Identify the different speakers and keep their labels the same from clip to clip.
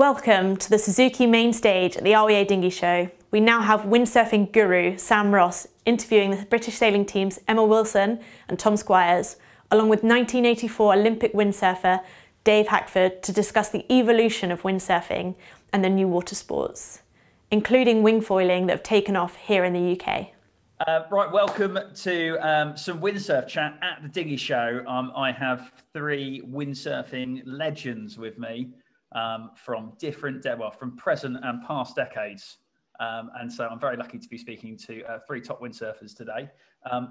Speaker 1: Welcome to the Suzuki main stage at the RYA Dinghy Show. We now have windsurfing guru Sam Ross interviewing the British sailing teams Emma Wilson and Tom Squires, along with 1984 Olympic windsurfer Dave Hackford, to discuss the evolution of windsurfing and the new water sports, including wingfoiling that have taken off here in the UK.
Speaker 2: Right, welcome to some windsurf chat at the Dinghy Show. I have three windsurfing legends with me from from present and past decades. And so I'm very lucky to be speaking to three top windsurfers today.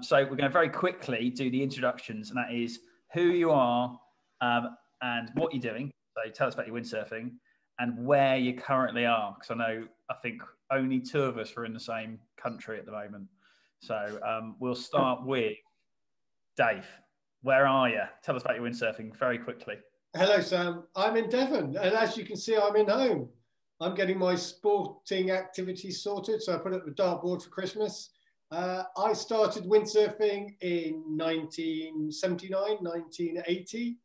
Speaker 2: So we're going to very quickly do the introductions, and that is who you are and what you're doing. So tell us about your windsurfing and where you currently are, because I think only two of us are in the same country at the moment. So we'll start with Dave. Where are you? Tell us about your windsurfing very quickly.
Speaker 3: Hello, Sam. I'm in Devon, and as you can see, I'm in home. I'm getting my sporting activities sorted, so I put up the dartboard for Christmas. I started windsurfing in 1979, 1980,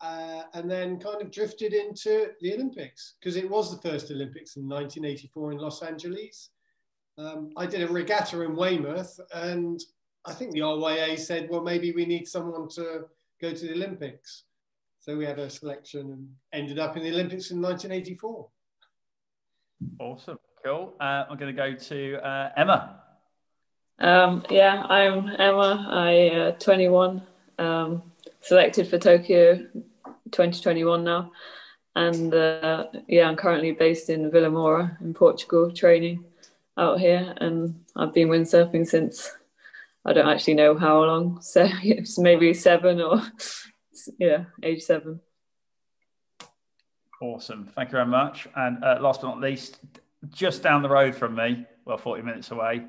Speaker 3: and then kind of drifted into the Olympics, because it was the first Olympics in 1984 in Los Angeles. I did a regatta in Weymouth, and I think the RYA said, well, maybe we need someone to go to the Olympics. So we had a selection and ended up in the Olympics in 1984.
Speaker 2: Awesome, cool. I'm going to go to Emma.
Speaker 4: Yeah, I'm Emma. I'm 21, selected for Tokyo 2021 now. And yeah, I'm currently based in Vila Moura in Portugal, training out here. And I've been windsurfing since, I don't actually know how long. So it's maybe 7 or... yeah, age 7.
Speaker 2: Awesome, thank you very much. And last but not least, just down the road from me, well, 40 minutes away,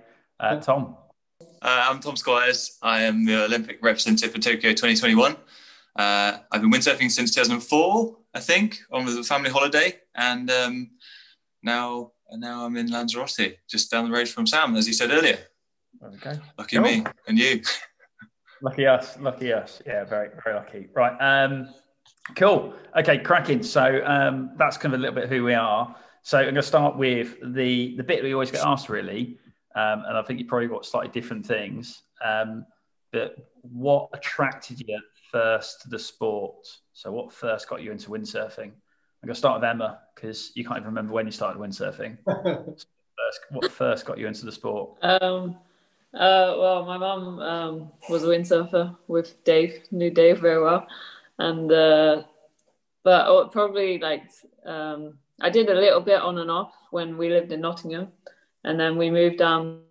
Speaker 2: Tom.
Speaker 5: I'm Tom Squires. I am the Olympic representative for Tokyo 2021. I've been windsurfing since 2004, I think, on a family holiday, and now I'm in Lanzarote, just down the road from Sam, as you said earlier.
Speaker 2: Okay.
Speaker 5: Lucky me and you.
Speaker 2: Lucky us. Yeah, very, very lucky. Right. Cool. Okay, cracking. So that's kind of a little bit who we are. So I'm going to start with the bit we always get asked, really. And I think you probably got slightly different things. But what attracted you first to the sport? So what first got you into windsurfing? I'm going to start with Emma, because you can't even remember when you started windsurfing. What first got you into the sport?
Speaker 4: Well, my mum was a windsurfer with Dave, knew Dave very well, and but probably I did a little bit on and off when we lived in Nottingham, and then we moved down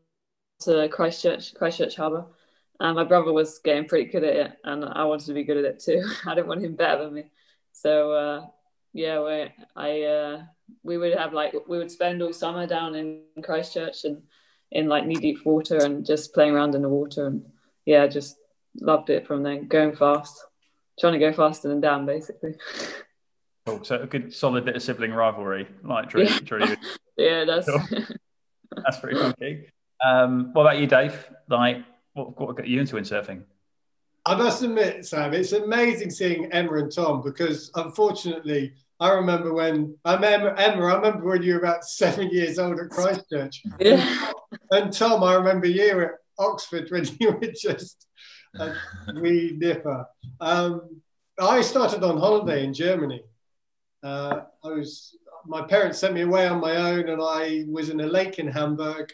Speaker 4: to Christchurch Harbour, and my brother was getting pretty good at it, and I wanted to be good at it too. I didn't want him better than me, so yeah, we would spend all summer down in Christchurch and in knee-deep water and just playing around in the water, and yeah, just loved it from then. Going fast, trying to go faster than Dan, basically.
Speaker 2: Cool. So a good solid bit of sibling rivalry, Drew.
Speaker 4: Yeah, that's
Speaker 2: cool. That's pretty funky. What about you, Dave? What got you into windsurfing?
Speaker 3: I must admit, Sam, it's amazing seeing Emma and Tom, because unfortunately, I remember when you were about 7 years old at Christchurch.
Speaker 4: Yeah.
Speaker 3: And Tom, I remember you at Oxford when you were just a wee nipper. I started on holiday in Germany. My parents sent me away on my own, and I was in a lake in Hamburg,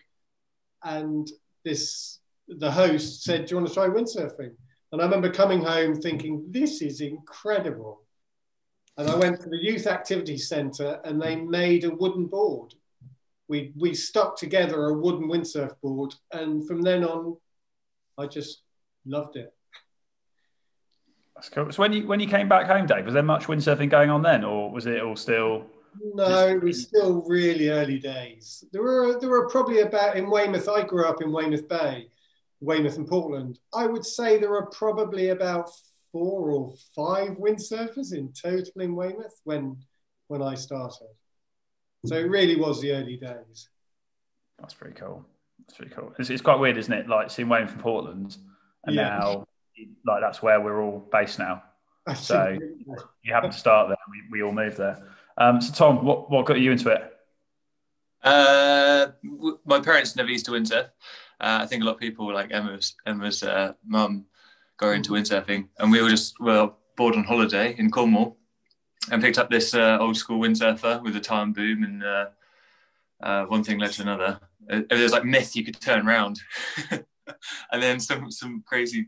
Speaker 3: and the host said, "Do you want to try windsurfing?" And I remember coming home thinking, this is incredible. And I went to the Youth Activity Centre, and they made a wooden board. We stuck together a wooden windsurf board, and from then on, I just loved it.
Speaker 2: That's cool. So when you came back home, Dave, was there much windsurfing going on then, or was it all still?
Speaker 3: No, it was still really early days. There were probably about, in Weymouth, I grew up in Weymouth Bay, Weymouth and Portland. I would say there were probably about 4 or 5 windsurfers in total in Weymouth when I started. So it really was the early days.
Speaker 2: That's pretty cool. It's quite weird, isn't it? Seeing Weymouth and Portland, and now that's where we're all based now. So you happened to start there. We all moved there. So Tom, what got you into it?
Speaker 5: My parents never used to windsurf. I think a lot of people, like Emma's mum, got into windsurfing, and we were bored on holiday in Cornwall and picked up this old school windsurfer with a time boom, and one thing led to another. There was like myth you could turn around, and then some crazy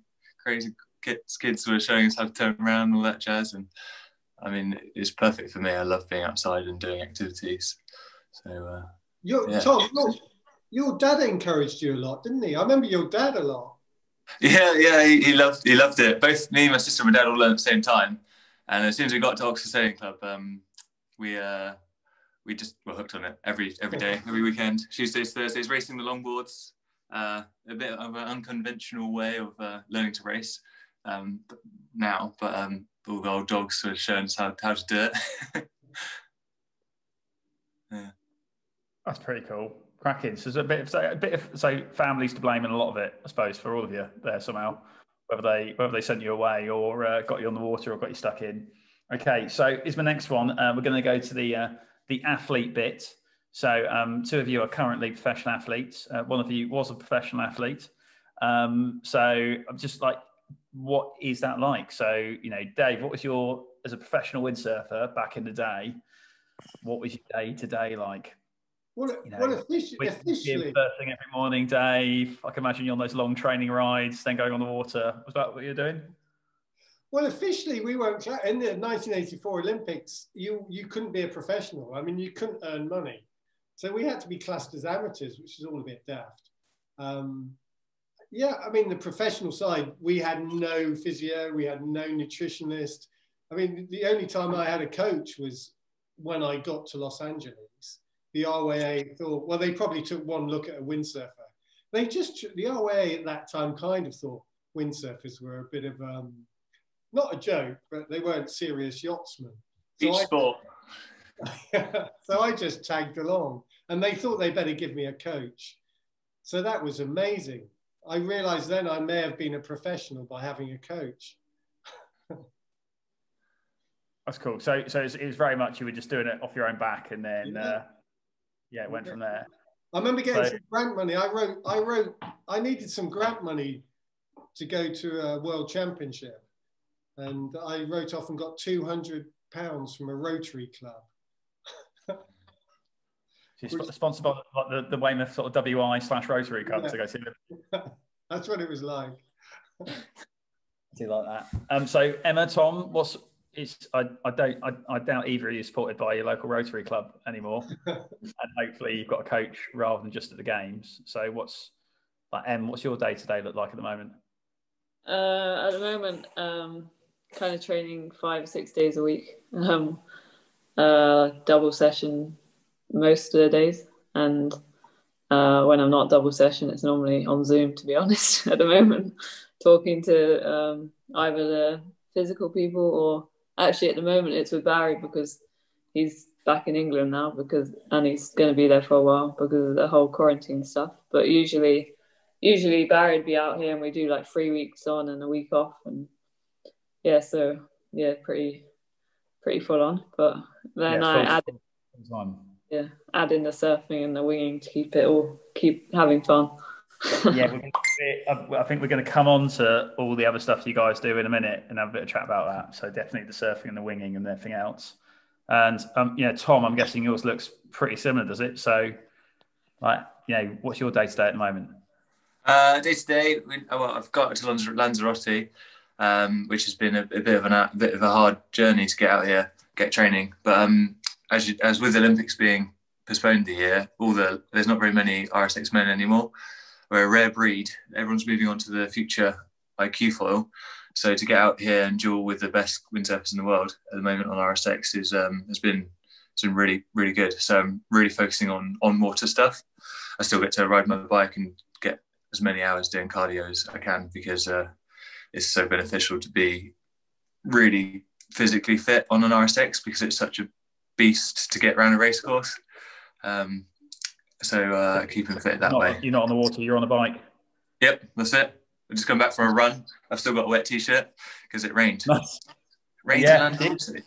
Speaker 5: kids were showing us how to turn around and all that jazz. And I mean, it's perfect for me. I love being outside and doing activities. So
Speaker 3: Tom, your dad encouraged you a lot, didn't he? I remember your dad a lot.
Speaker 5: Yeah, he loved it. Both me, my sister, and my dad all learned at the same time. And as soon as we got to Oxford Sailing Club, we just were hooked on it every day, every weekend. Tuesdays, Thursdays, racing the longboards. A bit of an unconventional way of learning to race now, but all the old dogs sort of showing us how to do it. Yeah.
Speaker 2: That's pretty cool. Cracking. So there's a bit of families to blame in a lot of it, I suppose, for all of you there somehow, whether they sent you away or got you on the water or got you stuck in. Okay, so here's my next one. We're going to go to the athlete bit. So two of you are currently professional athletes. One of you was a professional athlete. So I'm just like, what is that like? So, Dave, what was as a professional windsurfer back in the day, what was your day to day like?
Speaker 3: Officially,
Speaker 2: first thing every morning, Dave. I can imagine you on those long training rides, then going on the water. Was that what you were doing?
Speaker 3: Well, officially, we weren't. In the 1984 Olympics, you couldn't be a professional. I mean, you couldn't earn money. So we had to be classed as amateurs, which is all a bit daft. I mean, the professional side, we had no physio, we had no nutritionist. I mean, the only time I had a coach was when I got to Los Angeles. The RYA thought, well, they probably took one look at a windsurfer. The RYA at that time kind of thought windsurfers were a bit of, not a joke, but they weren't serious yachtsmen.
Speaker 5: Sport.
Speaker 3: So I just tagged along, and they thought they better give me a coach. So that was amazing. I realized then I may have been a professional by having a coach.
Speaker 2: That's cool. So it was very much you were just doing it off your own back, and then it went from there.
Speaker 3: I remember getting some grant money. I needed some grant money to go to a world championship, and I wrote off and got £200 from a Rotary club.
Speaker 2: So sponsored by like the Weymouth sort of WI/Rotary Club to go see them.
Speaker 3: That's what it was like.
Speaker 2: I do like that. So Emma, Tom, I doubt either of you are supported by your local Rotary Club anymore, and hopefully you've got a coach rather than just at the games. So what's your day to day look like at the moment?
Speaker 4: At the moment, kind of training 5 or 6 days a week. Double session most of the days, and when I'm not double session, it's normally on Zoom, to be honest. At the moment, talking to either the physical people, or actually at the moment it's with Barry, because he's back in England now, and he's going to be there for a while because of the whole quarantine stuff. But usually Barry'd be out here, and we do like 3 weeks on and a week off, and pretty full on. But then I add in the surfing and the winging to keep having fun.
Speaker 2: I think we're going to come on to all the other stuff you guys do in a minute and have a bit of chat about that. So definitely the surfing and the winging and everything else. And Tom, I'm guessing yours looks pretty similar, does it? So, what's your day to day at the moment?
Speaker 5: Day to day, I've got to Lanzarote, which has been a bit of a hard journey to get out here, get training. But as with the Olympics being postponed a year, there's not very many RSX men anymore. We're a rare breed. Everyone's moving on to the future IQ foil. So to get out here and duel with the best windsurfers in the world at the moment on RSX has been really, really good. So I'm really focusing on water stuff. I still get to ride my bike and get as many hours doing cardio as I can, because it's so beneficial to be really physically fit on an RSX, because it's such a beast to get around a race course. So keeping fit that way.
Speaker 2: You're not on the water, you're on a bike.
Speaker 5: Yep, that's it. I've just come back from a run. I've still got a wet t-shirt because it rained.
Speaker 2: Nice.
Speaker 5: Rain
Speaker 2: Yeah.
Speaker 5: to Lanzarote.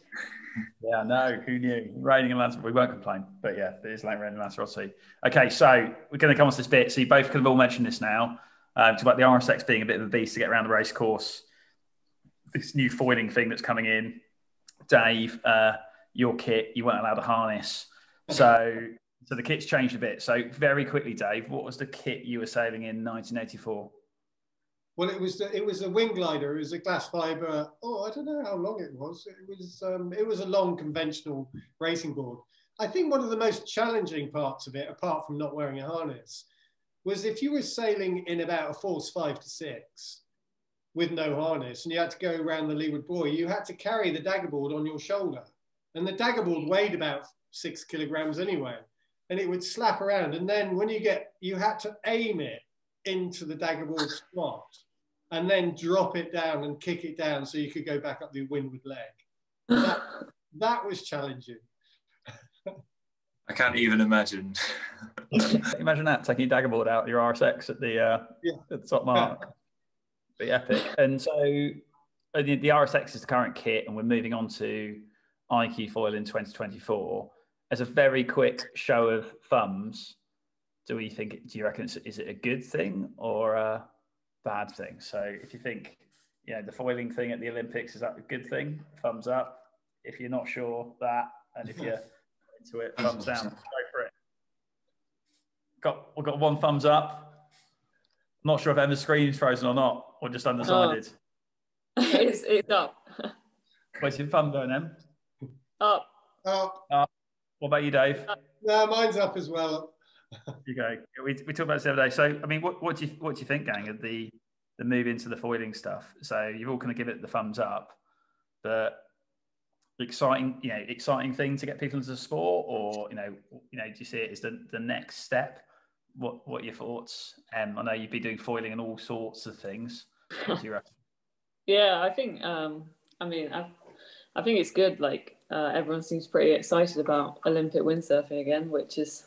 Speaker 2: Yeah, no, who knew? Raining in Lanzarote, we won't complain. But yeah, it is like raining in Lanzarote. Okay, so we're going to come on to this bit. So you both could have all mentioned this now. It's about the RSX being a bit of a beast to get around the race course. This new foiling thing that's coming in. Dave, your kit, you weren't allowed a harness. So the kit's changed a bit. So very quickly, Dave, what was the kit you were sailing in 1984?
Speaker 3: Well, it was a wing glider. It was a glass fiber. Oh, I don't know how long it was. It was a long conventional racing board. I think one of the most challenging parts of it, apart from not wearing a harness, was if you were sailing in about a force 5 to 6 with no harness, and you had to go around the leeward buoy, you had to carry the daggerboard on your shoulder, and the daggerboard weighed about 6 kilograms anyway, and it would slap around. And then when you had to aim it into the daggerboard slot, and then drop it down and kick it down so you could go back up the windward leg. That was challenging.
Speaker 5: I can't even imagine.
Speaker 2: Imagine that, taking your daggerboard out your RSX at the top mark. Be epic. And so the RSX is the current kit, and we're moving on to IQ foil in 2024. As a very quick show of thumbs, do you reckon is it a good thing or a bad thing? So if you think, the foiling thing at the Olympics, is that a good thing? Thumbs up. If you're not sure, that, and if you're into it, thumbs down. Go for it. We've got one thumbs up. I'm not sure if Emma's screen's frozen or not, or just undecided.
Speaker 4: It's up.
Speaker 2: Where's your thumb going, Em?
Speaker 4: Up.
Speaker 3: Up.
Speaker 2: What about you, Dave?
Speaker 3: No, mine's up as well.
Speaker 2: You go. We talked about this the other day. So, I mean, what do you think, gang, of the move into the foiling stuff? So you've all kind of give it the thumbs up, but exciting thing to get people into the sport, or do you see it as the next step? What are your thoughts? I know you've been doing foiling and all sorts of things. What do you reckon?
Speaker 4: Yeah, I think I think it's good. Like everyone seems pretty excited about Olympic windsurfing again, which is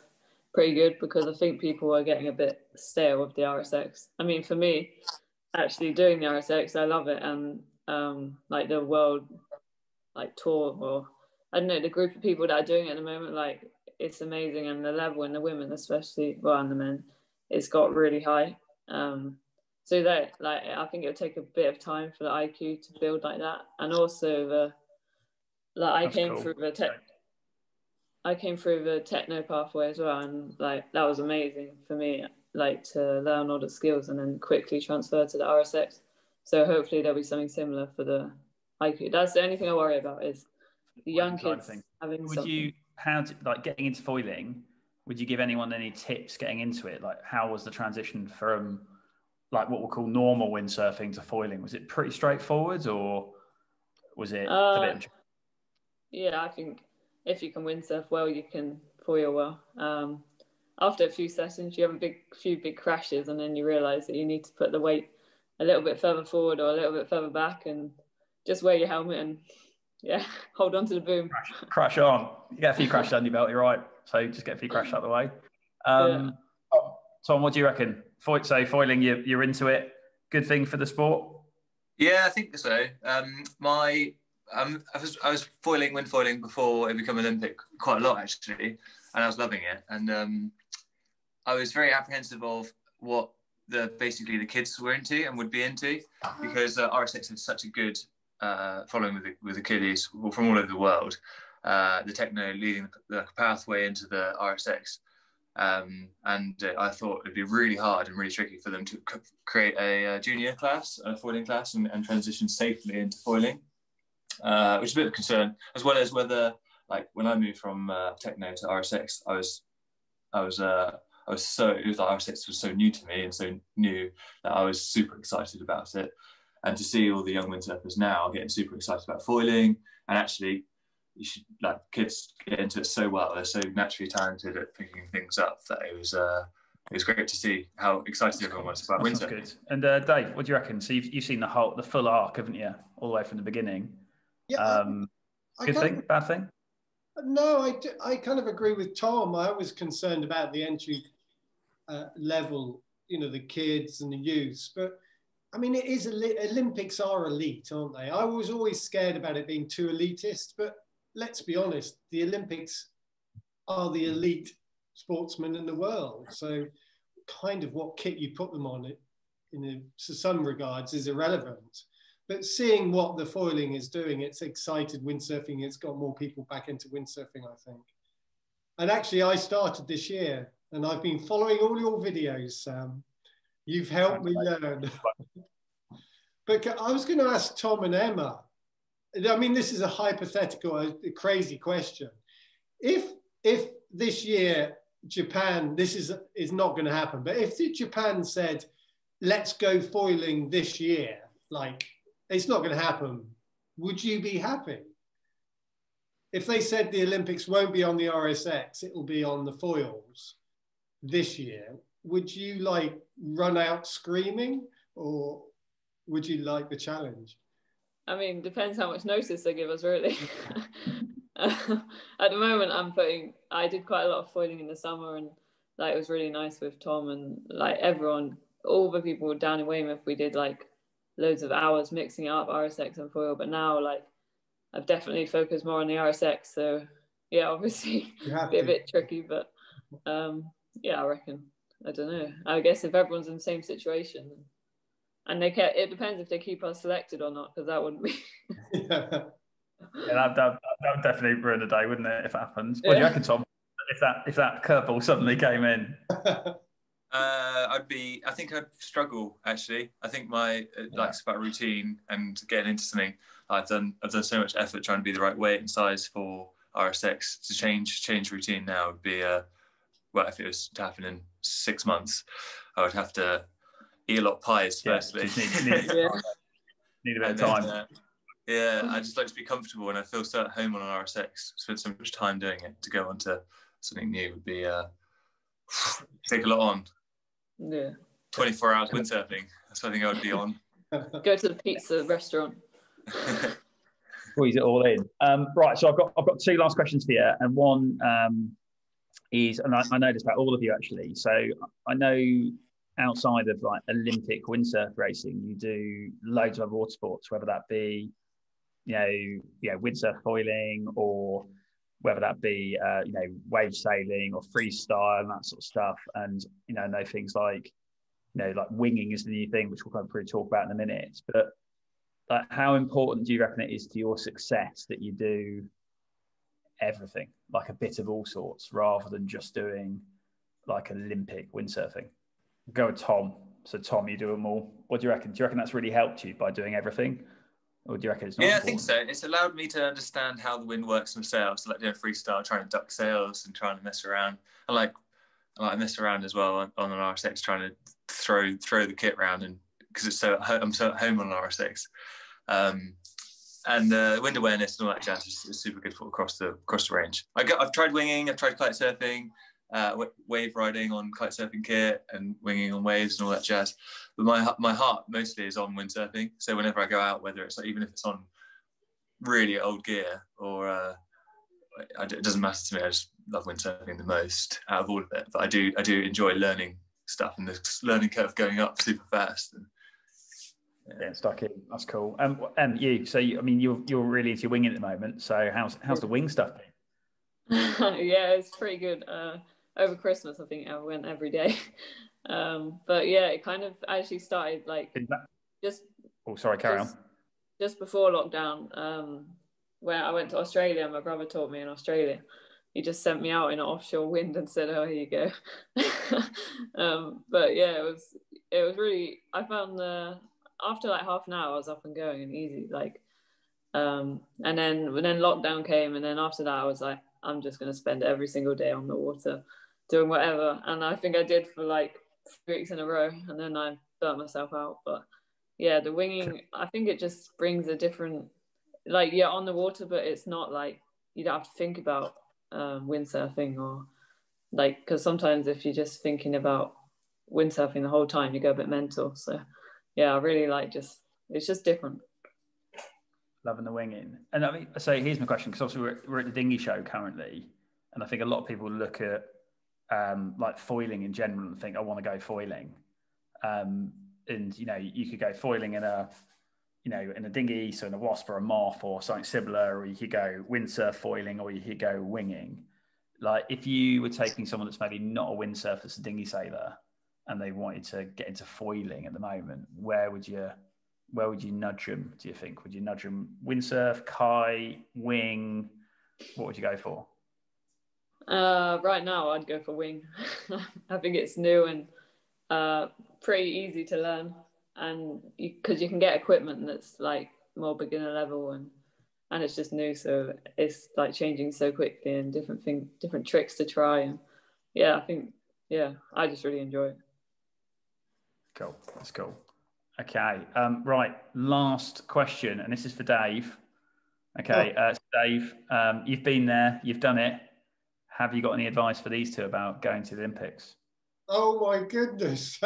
Speaker 4: pretty good, because I think people are getting a bit stale with the RSX. I mean, for me, actually doing the RSX, I love it, and like the world tour, or I don't know, the group of people that are doing it at the moment, like it's amazing, and the level in the women especially, well, and the men, it's got really high. So that I think it'll take a bit of time for the IQ to build like that, and also I came through the techno pathway as well, and that was amazing for me, to learn all the skills and then quickly transfer to the RSX. So hopefully there'll be something similar for the IQ. That's the only thing I worry about, is the young kids having something.
Speaker 2: Getting into foiling, would you give anyone any tips getting into it? Like, how was the transition from what we'll call normal windsurfing to foiling? Was it pretty straightforward, or was it a bit?
Speaker 4: Yeah, I think if you can windsurf well, you can foil well. After a few sessions, you have a few big crashes, and then you realise that you need to put the weight a little bit further forward or a little bit further back, and just wear your helmet and hold on to the boom.
Speaker 2: Crash on. You get a few crashes under your belt, you're right. So just get a few crashes out of the way. Tom, what do you reckon? Foiling, you're into it. Good thing for the sport?
Speaker 5: Yeah, I think so. I was wind foiling before it became Olympic quite a lot, actually, and I was loving it. And I was very apprehensive of what basically the kids were into and would be into, because RSX has such a good following with the kiddies from all over the world. The techno leading the pathway into the RSX. And I thought it'd be really hard and really tricky for them to create a junior class, a foiling class, and transition safely into foiling, which is a bit of a concern, as well as whether, when I moved from techno to RSX, RSX was so new to me and so new that I was super excited about it. And to see all the young windsurfers now getting super excited about foiling, and actually, kids get into it so well. They're so naturally talented at picking things up that it was great to see how excited everyone was about windsurfing.
Speaker 2: Good. And Dave, what do you reckon? So you've seen the full arc, haven't you, all the way from the beginning?
Speaker 3: Yeah.
Speaker 2: Good thing, bad thing?
Speaker 3: No, I kind of agree with Tom. I was concerned about the entry level, the kids and the youths, but I mean, it is Olympics are elite, aren't they? I was always scared about it being too elitist, but let's be honest, the Olympics are the elite sportsmen in the world. So kind of what kit you put them on, to some regards, is irrelevant. But seeing what the foiling is doing, it's excited windsurfing. It's got more people back into windsurfing, I think. And actually, I started this year, and I've been following all your videos, Sam. You've helped me learn. But I was going to ask Tom and Emma, I mean, this is a hypothetical, a crazy question. If this year, Japan, this is not going to happen, but if Japan said, let's go foiling this year, like, it's not going to happen, would you be happy? If they said the Olympics won't be on the RSX, it will be on the foils this year, would you like run out screaming, or would you like the challenge?
Speaker 4: I mean, depends how much notice they give us, really. At the moment, I did quite a lot of foiling in the summer, and like it was really nice with Tom and like everyone, all the people down in Weymouth. We did like loads of hours mixing it up, RSX and foil. But now, like, I've definitely focused more on the RSX. So yeah, obviously, be a bit tricky, but yeah, I reckon. I don't know. I guess if everyone's in the same situation, and it depends if they keep us selected or not, because that wouldn't be.
Speaker 2: Yeah, that would definitely ruin the day, wouldn't it, if it happens? What do you reckon, Tom? If that curveball suddenly came in?
Speaker 5: I think I'd struggle, actually. I think my it's about routine and getting into something. I've done so much effort trying to be the right weight and size for RSX. To change routine now would be well, if it was to happen in 6 months, I would have to eat a lot of pies firstly. Need a bit of time. I just like to be comfortable, and I feel so at home on an RSX. Spend so much time doing it. To go on to something new would be take a lot on.
Speaker 4: Yeah.
Speaker 5: 24 hours windsurfing. That's what I think I would be on.
Speaker 4: Go to the pizza restaurant.
Speaker 2: Squeeze it all in. Right, so I've got two last questions for you, and one is, and I know this about all of you actually. So I know outside of like Olympic windsurf racing, you do loads of other water sports, whether that be windsurf foiling, or whether that be wave sailing or freestyle and that sort of stuff. And I know things like like winging is the new thing, which we'll probably talk about in a minute. But like, how important do you reckon it is to your success that you do everything, like a bit of all sorts, rather than just doing like Olympic windsurfing? Go with Tom. So Tom, you do them all. What do you reckon? Do you reckon that's really helped you by doing everything? Or do you reckon it's not important?
Speaker 5: I think so. It's allowed me to understand how the wind works in sails. So like doing freestyle, trying to duck sails and trying to mess around. I like mess around as well on an RSX, trying to throw the kit around, and because I'm so at home on an RSX. And wind awareness and all that jazz is super good for across the range. I've tried winging, I've tried kite surfing, wave riding on kite surfing kit, and winging on waves and all that jazz. But my heart mostly is on windsurfing. So whenever I go out, whether it's like, even if it's on really old gear or it doesn't matter to me. I just love windsurfing the most out of all of it. But I do enjoy learning stuff, and the learning curve going up super fast. And,
Speaker 2: stuck in. That's cool. You. So you're really into your winging at the moment. So how's the wing stuff been?
Speaker 4: Yeah, it's pretty good. Over Christmas, I think I went every day. But yeah, it kind of actually started like
Speaker 2: carry on.
Speaker 4: Just before lockdown, where I went to Australia. My brother taught me in Australia. He just sent me out in an offshore wind and said, "Oh, here you go." But yeah, it was really. I found after like half an hour, I was up and going and easy. Like, and then lockdown came, and then after that, I was like, I'm just going to spend every single day on the water, doing whatever. And I think I did for like 3 weeks in a row, and then I burnt myself out. But yeah, the winging, I think it just brings a different, like, you're on the water, but it's not like you don't have to think about windsurfing, or like, because sometimes if you're just thinking about windsurfing the whole time, you go a bit mental. So yeah, I really like it's just different.
Speaker 2: Loving the winging. And I mean, so here's my question, because obviously we're at the Dinghy Show currently, and I think a lot of people look at like foiling in general and think, I want to go foiling. and you know, you could go foiling in a, you know, in a dinghy, so in a wasp or a moth or something similar, or you could go windsurf foiling, or you could go winging. Like, if you were taking someone that's maybe not a windsurfer, that's a dinghy sailor, and they wanted to get into foiling at the moment, where would you nudge them, do you think? Would you nudge them windsurf, kite, wing? What would you go for?
Speaker 4: Right now, I'd go for wing. I think it's new and pretty easy to learn, and because you can get equipment that's like more beginner level, and it's just new, so it's like changing so quickly, and different tricks to try, and yeah, I think I just really enjoy it.
Speaker 2: Cool, that's cool. Okay, right, last question, and this is for Dave. Okay, so Dave, you've been there, you've done it. Have you got any advice for these two about going to the Olympics?
Speaker 3: Oh my goodness,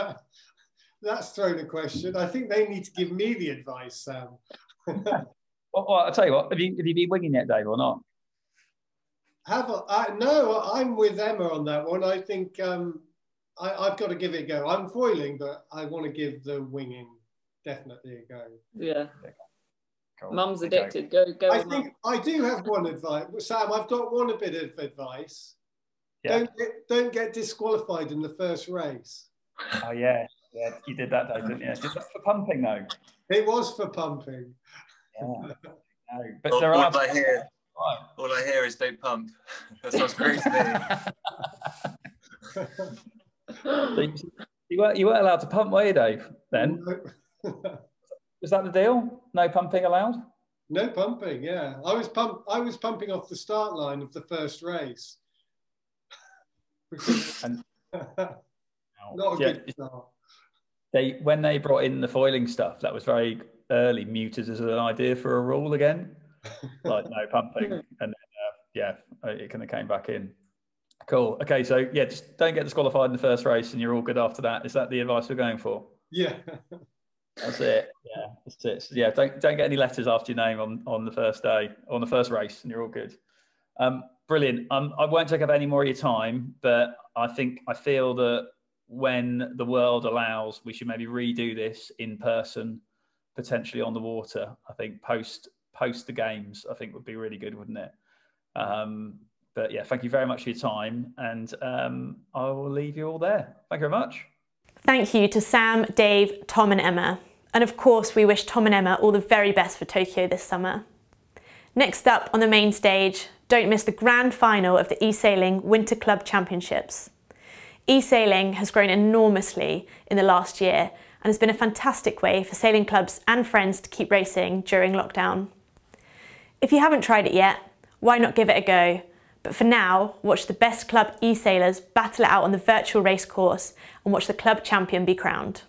Speaker 3: that's thrown a question. I think they need to give me the advice, Sam.
Speaker 2: Well, I'll tell you what, have you been winging yet, Dave, or not?
Speaker 3: No, I'm with Emma on that one. I think I've got to give it a go. I'm foiling, but I want to give the winging definitely a go.
Speaker 4: Yeah.
Speaker 2: Cool.
Speaker 4: Mum's addicted. Go.
Speaker 3: I think I do have one advice, Sam. I've got one bit of advice.
Speaker 2: Yeah.
Speaker 3: Don't get disqualified in the first race.
Speaker 2: Oh yeah, you did that, Dave, didn't you? Is that for pumping though?
Speaker 3: It was for pumping.
Speaker 2: Yeah. No, but all
Speaker 5: I hear is don't pump. That sounds great to
Speaker 2: me. You weren't allowed to pump, were you, Dave? Then was that the deal? No pumping allowed?
Speaker 3: No pumping. Yeah, I was pumping off the start line of the first race. Not a good start.
Speaker 2: When they brought in the foiling stuff, that was very early muted as an idea for a rule again, like no pumping, and then it kind of came back in. Cool. Okay, so yeah, just don't get disqualified in the first race, and you're all good after that. Is that the advice we're going for?
Speaker 3: Yeah.
Speaker 2: That's it. Yeah, that's it. So, yeah, don't get any letters after your name on the first day, on the first race, and you're all good. Brilliant. I won't take up any more of your time, but I feel that when the world allows, we should maybe redo this in person, potentially on the water. I think post the games, I think would be really good, wouldn't it? But yeah, thank you very much for your time, and I will leave you all there. Thank you very much.
Speaker 1: Thank you to Sam, Dave, Tom and Emma. And of course, we wish Tom and Emma all the very best for Tokyo this summer. Next up on the main stage, don't miss the grand final of the e-sailing Winter Club Championships. E-sailing has grown enormously in the last year and has been a fantastic way for sailing clubs and friends to keep racing during lockdown. If you haven't tried it yet, why not give it a go? But for now, watch the best club e-sailers battle it out on the virtual race course and watch the club champion be crowned.